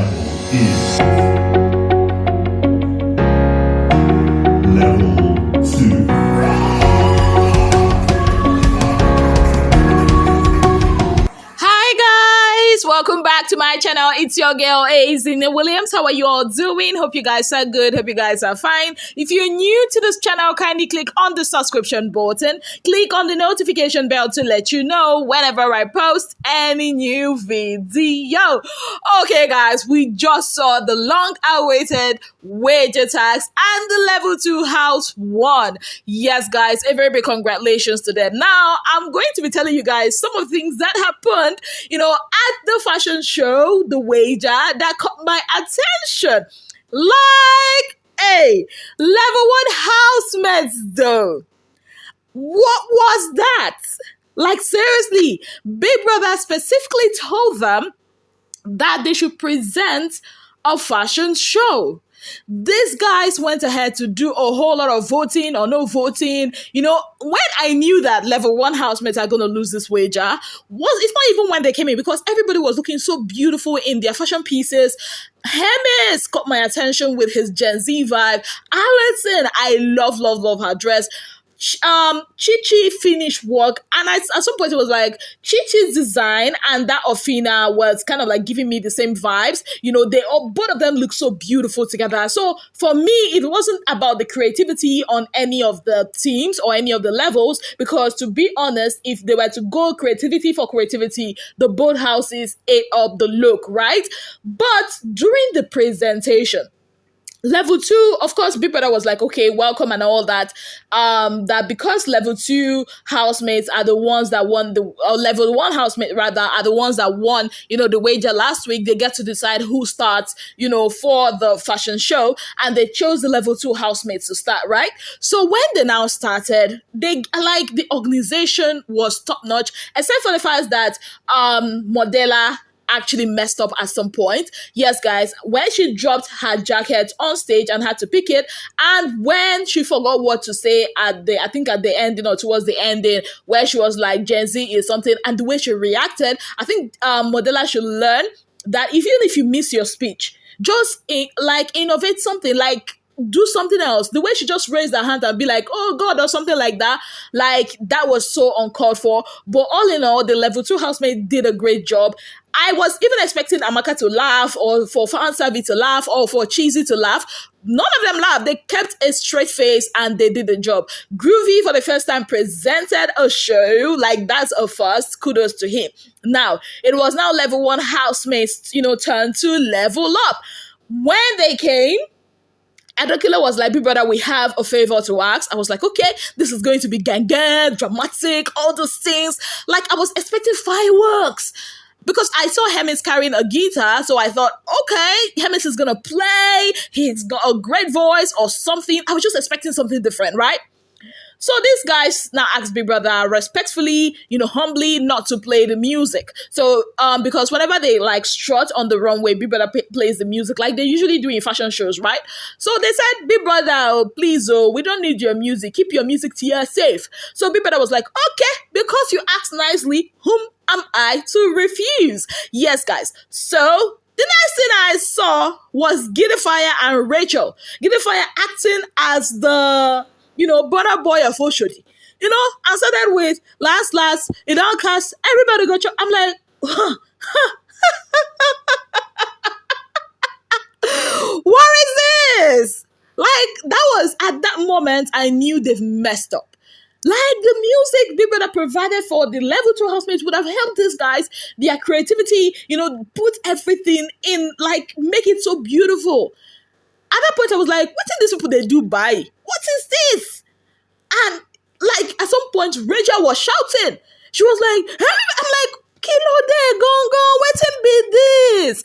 level is level 2. Welcome back to my channel. It's your girl Allysn Williams. How are you all doing? Hope you guys are good. Hope you guys are fine. If you're new to this channel, kindly click on the subscription button. Click on the notification bell to let you know whenever I post any new video. Okay guys, we just saw the long-awaited wager tax and the level 2 house won. Yes guys, a very big congratulations to them. Now I'm going to be telling you guys some of the things that happened, at the fashion show, the wager that caught my attention. Like, hey, level 1 housemates though. What was that? Like seriously, Big Brother specifically told them that they should present a fashion show. These guys went ahead to do a whole lot of voting or no voting. When I knew that level 1 housemates are going to lose this wager, it's not even when they came in, because everybody was looking so beautiful in their fashion pieces. Hermes caught my attention with his Gen Z vibe. Allysn, I love her dress. Chichi finished work, and at some point it was like Chichi's design and that of Phyna was kind of like giving me the same vibes. Both of them look so beautiful together. So for me, it wasn't about the creativity on any of the teams or any of the levels, because to be honest, if they were to go creativity for creativity, the both houses ate up the look, right? But during the presentation, level 2, of course, Big Brother was like, okay, welcome and all that. That because level 2 housemates are the ones that won level 1 housemate rather are the ones that won, the wager last week. They get to decide who starts, for the fashion show, and they chose the level 2 housemates to start, right? So when they now started, the organization was top notch, except for the fact that Modella actually messed up at some point. Yes, guys, when she dropped her jacket on stage and had to pick it, and when she forgot what to say at the ending or towards the ending, where she was like, Gen Z is something, and the way she reacted, I think Modella should learn that even if you miss your speech, just innovate something, do something else. The way she just raised her hand and be like, oh God, or something like that was so uncalled for. But all in all, the level 2 housemate did a great job. I was even expecting Amaka to laugh, or for Fansavi to laugh, or for Chichi to laugh. None of them laughed. They kept a straight face and they did the job. Groovy, for the first time, presented a show. That's a first. Kudos to him. Now, it was now level 1 housemates, turn to level up. When they came, Adokilo was like, Big Brother, we have a favor to ask. I was like, okay, this is going to be gang, dramatic, all those things. I was expecting fireworks, because I saw Hermes carrying a guitar, so I thought, okay, Hermes is going to play, he's got a great voice or something. I was just expecting something different, right? So these guys now asked Big Brother respectfully, humbly, not to play the music. So, because whenever they strut on the runway, Big Brother plays the music like they usually do in fashion shows, right? So they said, Big Brother, please, we don't need your music. Keep your music to yourself. So Big Brother was like, okay, because you asked nicely, whom am I to refuse? Yes, guys. So the next thing I saw was Gidifire and Rachel. Gidifire acting as the brother boy of Oshodi. And started with last, it all cast, everybody go chop. I'm like, what is this? That was, at that moment, I knew they've messed up. The music Big Brother provided for the level 2 housemates would have helped these guys, their creativity, put everything in, make it so beautiful. At that point, I was like, what did these people they do by? What is this? And at some point, Rachel was shouting. She was like, I'm like, Kilo there, go, waiting be this.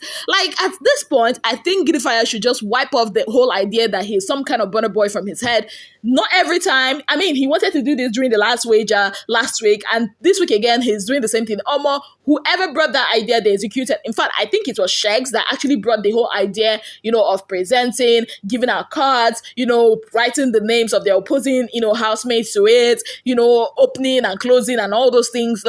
At this point, I think Gidifire should just wipe off the whole idea that he's some kind of burner boy from his head. Not every time. I mean, he wanted to do this during the last wager last week, and this week again, he's doing the same thing. Whoever brought that idea, they executed. In fact, I think it was Shegs that actually brought the whole idea, of presenting, giving out cards, writing the names of their opposing, housemates to it, opening and closing and all those things.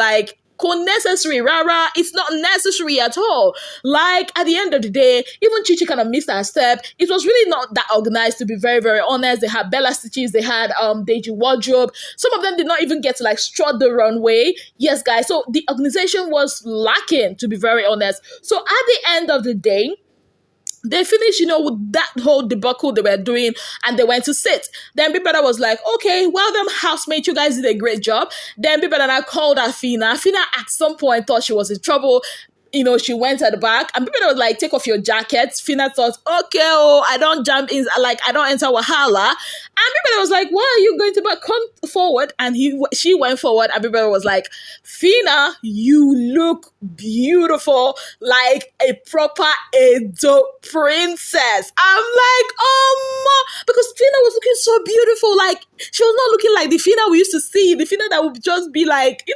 necessary. Rara, it's not necessary at all. Like at the end of the day, even Chichi kind of missed her step. It was really not that organized, to be very, very honest. They had Bella Stitches, they had Deji Wardrobe. Some of them did not even get to like strut the runway. Yes, guys. So the organization was lacking, to be very honest. So at the end of the day, they finished, with that whole debacle they were doing, and they went to sit. Then Big Brother was like, okay, well done, housemate, you guys did a great job. Then Big Brother now called out Phyna. Phyna at some point thought she was in trouble. She went at the back, and people was like, take off your jacket. Phyna thought, okay, I don't jump in, like, I don't enter Wahala. And people was like, why are you going to back? Come forward. And she went forward, and people was like, Phyna, you look beautiful, like a proper Edo princess. I'm like, because Phyna was looking so beautiful. Like, she was not looking like the Phyna we used to see, the Phyna that would just be like,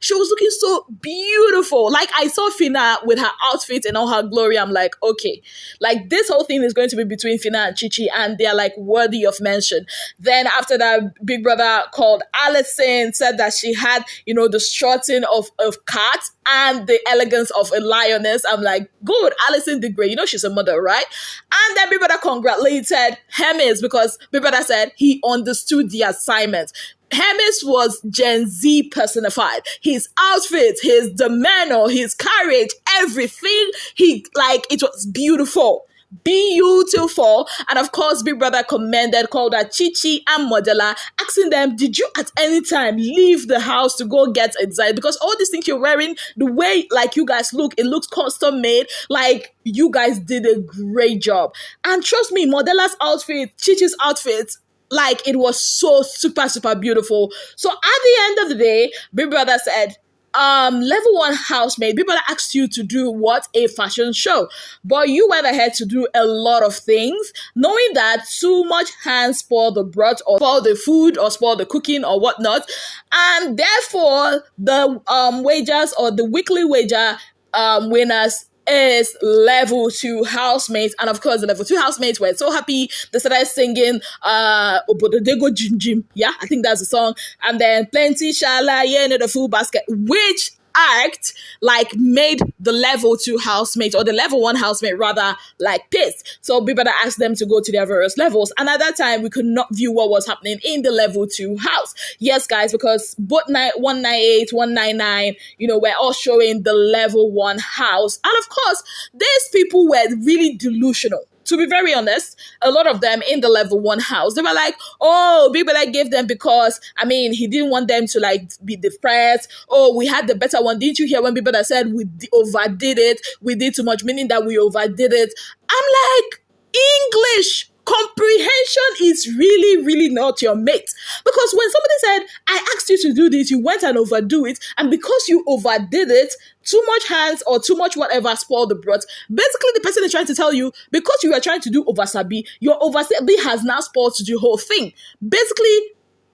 she was looking so beautiful. Like, I saw Phyna with her outfit and all her glory. I'm like, okay, like this whole thing is going to be between Phyna and Chichi, and they're like worthy of mention. Then after that, Big Brother called Allysn, said that she had, the strutting of cat and the elegance of a lioness. I'm like, good, Allysn did great. She's a mother, right? And then Big Brother congratulated Hermes because Big Brother said he understood the assignment. Hermes was Gen Z personified. His outfit, his demeanor, his courage, everything, it was beautiful. Beautiful. And of course, Big Brother called her Chichi and Modella, asking them, did you at any time leave the house to go get a design? Because all these things you're wearing, the way like you guys look, it looks custom made. Like, you guys did a great job. And trust me, Modella's outfit, Chichi's outfit, like, it was so super, super beautiful. So at the end of the day, Big Brother said, level 1 housemate, Big Brother asked you to do what? A fashion show. But you went ahead to do a lot of things, knowing that too much hands spoil the broth, or spoil the food, or spoil the cooking, or whatnot. And therefore, the wagers, or the weekly wager winners, is level 2 housemates. And of course, the level 2 housemates were so happy. They started singing Obododego Jim Jim. Yeah, I think that's the song. And then Plenty Shala, yeah, the full basket, which act like made the level 2 housemate, or the level 1 housemate rather, like pissed. So Big Brother asked them to go to their various levels, and at that time we could not view what was happening in the level 2 house. Yes, guys, because both 198, 199, we're all showing the level 1 house. And of course, these people were really delusional. To be very honest, a lot of them in the level 1 house, they were like, oh, Big Brother gave them because, he didn't want them to like be depressed. Oh, we had the better one. Didn't you hear when Big Brother said we overdid it? We did too much, meaning that we overdid it. I'm like, English comprehension is really, really not your mate. Because when somebody said, I asked you to do this, you went and overdo it, and because you overdid it, too much hands or too much whatever spoiled the broth. Basically, the person is trying to tell you, because you are trying to do oversabi, your oversabi has now spoiled the whole thing. Basically,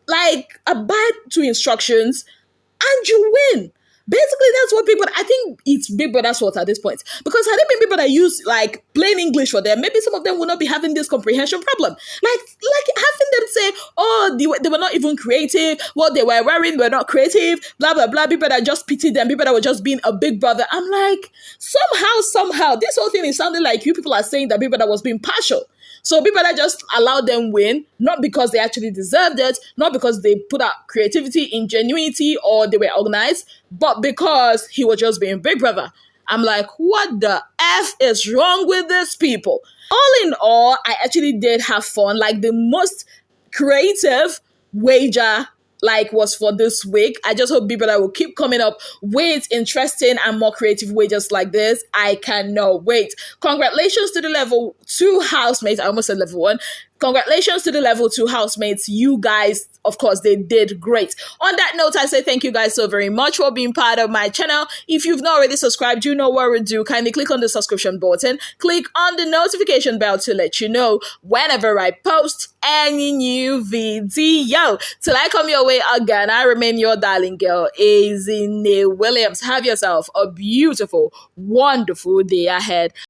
like, abide to instructions and you win. Basically, that's what Big Brother, I think it's Big Brother's fault at this point. Because had it been Big Brother used like plain English for them, maybe some of them would not be having this comprehension problem. Like having them say, oh, they were not even creative, what they were wearing were not creative, blah, blah, blah. Big Brother just pitied them. Big Brother was just being a big brother. I'm like, somehow, this whole thing is sounding like you people are saying that Big Brother was being partial. So Big Brother just allowed them win, not because they actually deserved it, not because they put out creativity, ingenuity, or they were organized, but because he was just being Big Brother. I'm like, what the F is wrong with these people? All in all, I actually did have fun. Like, the most creative wager was for this week. I just hope Big Brother will keep coming up with interesting and more creative wagers like this. I cannot wait. Congratulations to the level 2 housemates. I almost said level 1. Congratulations to the level 2 housemates. You guys, of course, they did great. On that note, I say thank you guys so very much for being part of my channel. If you've not already subscribed, you know what to do. Kindly click on the subscription button. Click on the notification bell to let you know whenever I post any new video. Till I come your way again, I remain your darling girl, Allysn Williams. Have yourself a beautiful, wonderful day ahead.